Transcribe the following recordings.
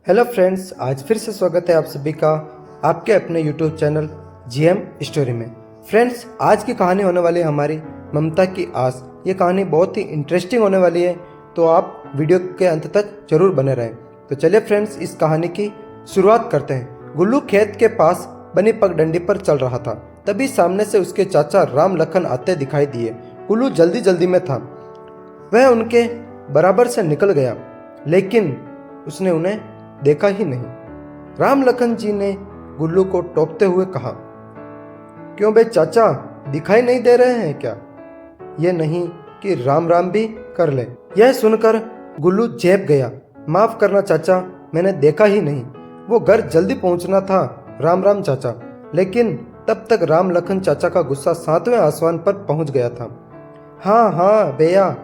Hello friends, आज फिर से स्वागत है आप सभी का आपके अपने यूट्यूब चैनल जीएम स्टोरी में। फ्रेंड्स, आज की कहानी होने वाली है हमारी ममता की आस। ये कहानी बहुत ही इंटरेस्टिंग होने वाली है, तो आप वीडियो के अंत तक जरूर बने रहें। तो चलिए फ्रेंड्स, इस कहानी की शुरुआत करते हैं। गुल्लू खेत के पास बनी पगडंडी पर चल रहा था, तभी सामने से उसके चाचा राम लखन आते दिखाई दिए। गुल्लू जल्दी जल्दी में था, वह उनके बराबर से निकल गया, लेकिन उसने उन्हें देखा ही नहीं। राम लखन जी ने गुल्लू को टोकते हुए कहा, क्यों बे चाचा, दिखाई नहीं दे रहे हैं क्या? ये नहीं कि राम राम भी कर ले। यह सुनकर गुल्लू चेप गया। माफ करना चाचा, मैंने देखा ही नहीं, वो घर जल्दी पहुंचना था। राम राम चाचा। लेकिन तब तक राम लखन चाचा का गुस्सा 7वें आसमान पर पहुंच गया था। हाँ भैया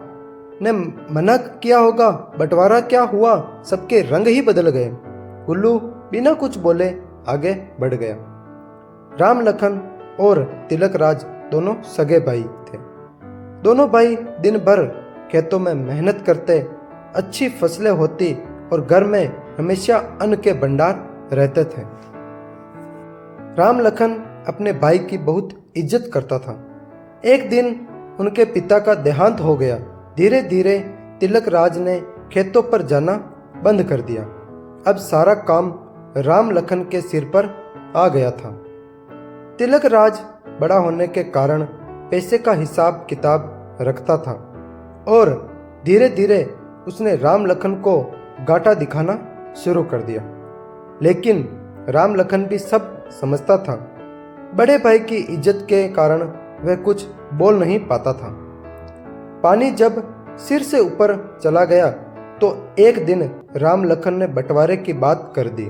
ने मना किया होगा, बंटवारा क्या हुआ? सबके रंग ही बदल गए। गुल्लू बिना कुछ बोले आगे बढ़ गया। राम लखन और तिलक राज दोनों सगे भाई थे। दोनों भाई दिन भर खेतों में मेहनत करते, अच्छी फसलें होती और घर में हमेशा अन्न के भंडार रहते थे। राम लखन अपने भाई की बहुत इज्जत करता था। एक दिन उनके पिता का देहांत हो गया। धीरे धीरे तिलक राज ने खेतों पर जाना बंद कर दिया। अब सारा काम राम लखन के सिर पर आ गया था। तिलक राज बड़ा होने के कारण पैसे का हिसाब किताब रखता था और धीरे धीरे उसने राम लखन को घाटा दिखाना शुरू कर दिया। लेकिन राम लखन भी सब समझता था। बड़े भाई की इज्जत के कारण वह कुछ बोल नहीं पाता था। पानी जब सिर से ऊपर चला गया तो एक दिन राम लखन ने बंटवारे की बात कर दी।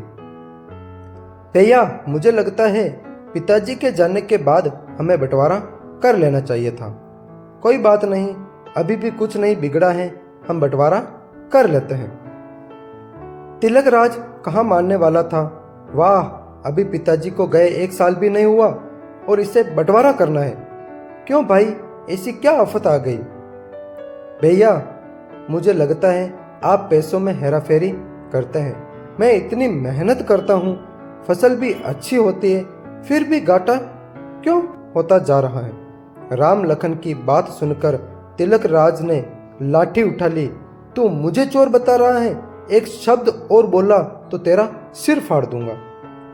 भैया, मुझे लगता है पिताजी के जाने के बाद हमें बंटवारा कर लेना चाहिए था। कोई बात नहीं, अभी भी कुछ नहीं बिगड़ा है, हम बंटवारा कर लेते हैं। तिलक राज कहाँ मानने वाला था। वाह, अभी पिताजी को गए 1 साल भी नहीं हुआ और इसे बंटवारा करना है। क्यों भाई, ऐसी क्या आफत आ गई? भैया, मुझे लगता है आप पैसों में हेराफेरी करते हैं। मैं इतनी मेहनत करता हूँ, फसल भी अच्छी होती है, फिर भी घाटा क्यों होता जा रहा है? राम लखन की बात सुनकर तिलक राज ने लाठी उठा ली। तू मुझे चोर बता रहा है? एक शब्द और बोला तो तेरा सिर फाड़ दूंगा।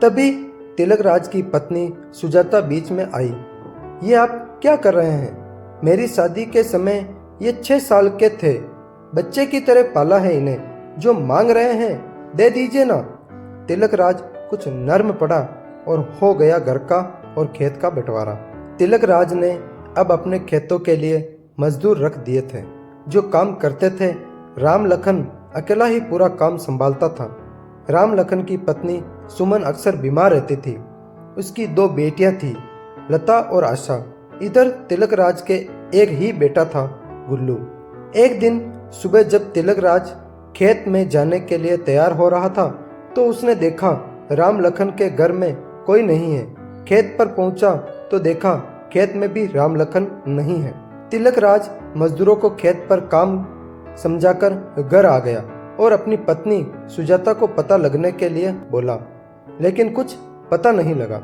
तभी तिलक राज की पत्नी सुजाता बीच में आई। ये आप क्या कर रहे हैं? मेरी शादी के समय ये 6 साल के थे, बच्चे की तरह पाला है इन्हें। जो मांग रहे हैं दे दीजिए ना। तिलक राज कुछ नर्म पड़ा और हो गया घर का और खेत का बंटवारा। तिलक राज ने अब अपने खेतों के लिए मजदूर रख दिए थे जो काम करते थे। राम लखन अकेला ही पूरा काम संभालता था। राम लखन की पत्नी सुमन अक्सर बीमार रहती थी। उसकी 2 बेटियां थी, लता और आशा। इधर तिलक राज के एक ही बेटा था, गुल्लू। एक दिन सुबह जब तिलक राज खेत में जाने के लिए तैयार हो रहा था तो उसने देखा राम लखन के घर में कोई नहीं है। खेत पर पहुंचा तो देखा खेत में भी राम लखन नहीं है। तिलक राज मजदूरों को खेत पर काम समझाकर घर आ गया और अपनी पत्नी सुजाता को पता लगने के लिए बोला, लेकिन कुछ पता नहीं लगा।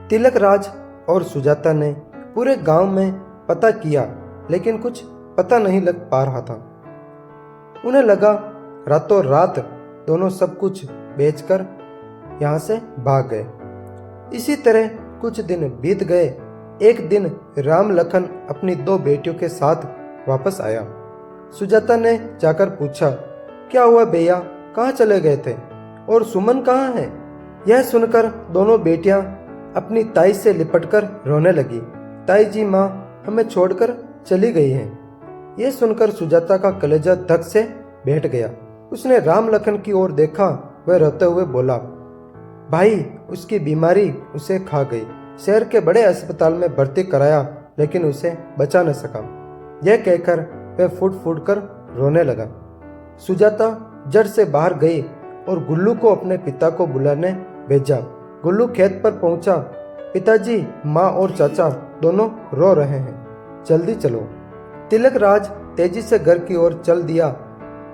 तिलक राज और सुजाता ने पूरे गांव में पता किया, लेकिन कुछ पता नहीं लग पा रहा था। उन्हें लगा रातों रात दोनों सब कुछ बेचकर यहाँ से भाग गए। इसी तरह कुछ दिन बीत गए। एक दिन राम लखन अपनी 2 बेटियों के साथ वापस आया। सुजाता ने जाकर पूछा, क्या हुआ भैया, कहाँ चले गए थे? और सुमन कहाँ है? यह सुनकर दोनों बेटियां अपनी ताई से लिपटकर रोने लगी। ताई जी, माँ हमें छोड़कर चली गई हैं। यह सुनकर सुजाता का कलेजा धक से बैठ गया। उसने राम लखन की ओर देखा। वह रोते हुए बोला, भाई, उसकी बीमारी उसे खा गई। शहर के बड़े अस्पताल में भर्ती कराया, लेकिन उसे बचा न सका। यह कहकर वह फूट फूट कर रोने लगा। सुजाता जड़ से बाहर गई और गुल्लू को अपने पिता को बुलाने भेजा। गुल्लू खेत पर पहुंचा। पिताजी, माँ और चाचा दोनों रो रहे हैं, जल्दी चलो। तिलक राज तेजी से घर की ओर चल दिया।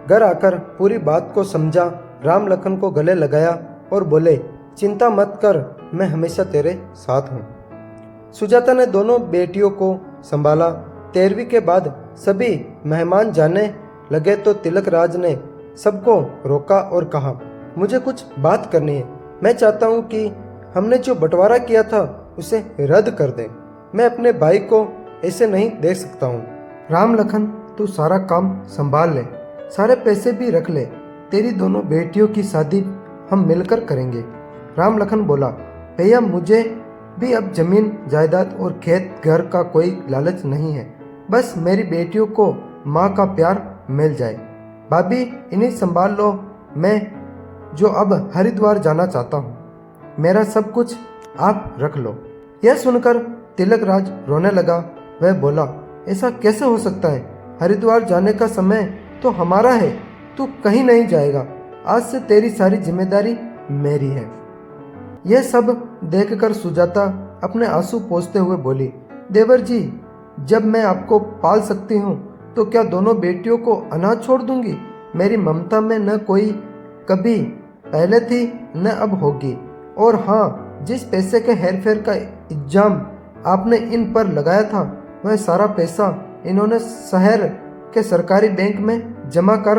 घर आकर पूरी बात को समझा राम लखन को गले लगाया और बोले, चिंता मत कर, मैं हमेशा तेरे साथ हूँ। सुजाता ने दोनों बेटियों को संभाला। 13वीं के बाद सभी मेहमान जाने लगे तो तिलक राज ने सबको रोका और कहा, मुझे कुछ बात करनी है। मैं चाहता हूँ कि हमने जो बंटवारा किया था उसे रद्द कर दें। मैं अपने भाई को ऐसे नहीं देख सकता हूँ। राम लखन, तू सारा काम संभाल ले, सारे पैसे भी रख ले। तेरी दोनों बेटियों की शादी हम मिलकर करेंगे। राम लखन बोला, भैया मुझे भी अब जमीन जायदाद और खेत घर का कोई लालच नहीं है। बस मेरी बेटियों को माँ का प्यार मिल जाए। भाभी इन्हें संभाल लो, मैं जो अब हरिद्वार जाना चाहता हूँ। मेरा सब कुछ आप रख लो। यह सुनकर तिलक राज रोने लगा। वह बोला, ऐसा कैसे हो सकता है? हरिद्वार जाने का समय तो हमारा है, तू कहीं नहीं जाएगा। आज से तेरी सारी जिम्मेदारी मेरी है। यह सब देखकर सुजाता अपने आंसू पोंछते हुए बोली, देवर जी, जब मैं आपको पाल सकती हूँ तो क्या दोनों बेटियों को अनाथ छोड़ दूंगी? मेरी ममता में न कोई कभी पहले थी न अब होगी। और हाँ, जिस पैसे के हेरफेर का इल्जाम आपने इन पर लगाया था, वह सारा पैसा इन्होंने शहर के सरकारी बैंक में जमा कर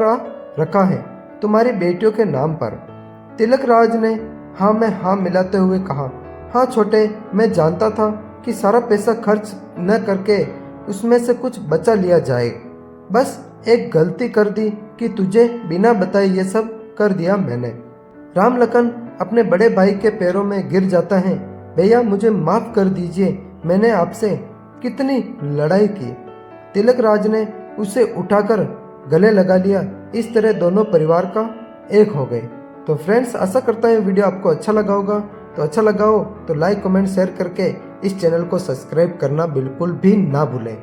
रखा है, तुम्हारी बेटियों के नाम पर। तिलक राज ने हाँ में हाँ मिलाते हुए कहा, हाँ छोटे, मैं जानता था कि सारा पैसा खर्च न करके उसमें से कुछ बचा लिया जाए। बस एक गलती कर दी कि तुझे बिना बताए ये सब कर दिया मैंने। राम लखन अपने बड़े भाई के पैरों में गिर जाता है। भैया मुझे माफ कर दीजिए, मैंने आपसे कितनी लड़ाई की। तिलक राज ने उसे उठाकर गले लगा लिया। इस तरह दोनों परिवार का एक हो गए। तो फ्रेंड्स, आशा करता हूँ वीडियो आपको अच्छा लगा होगा। तो अच्छा लगा हो तो लाइक कमेंट शेयर करके इस चैनल को सब्सक्राइब करना बिल्कुल भी ना भूलें।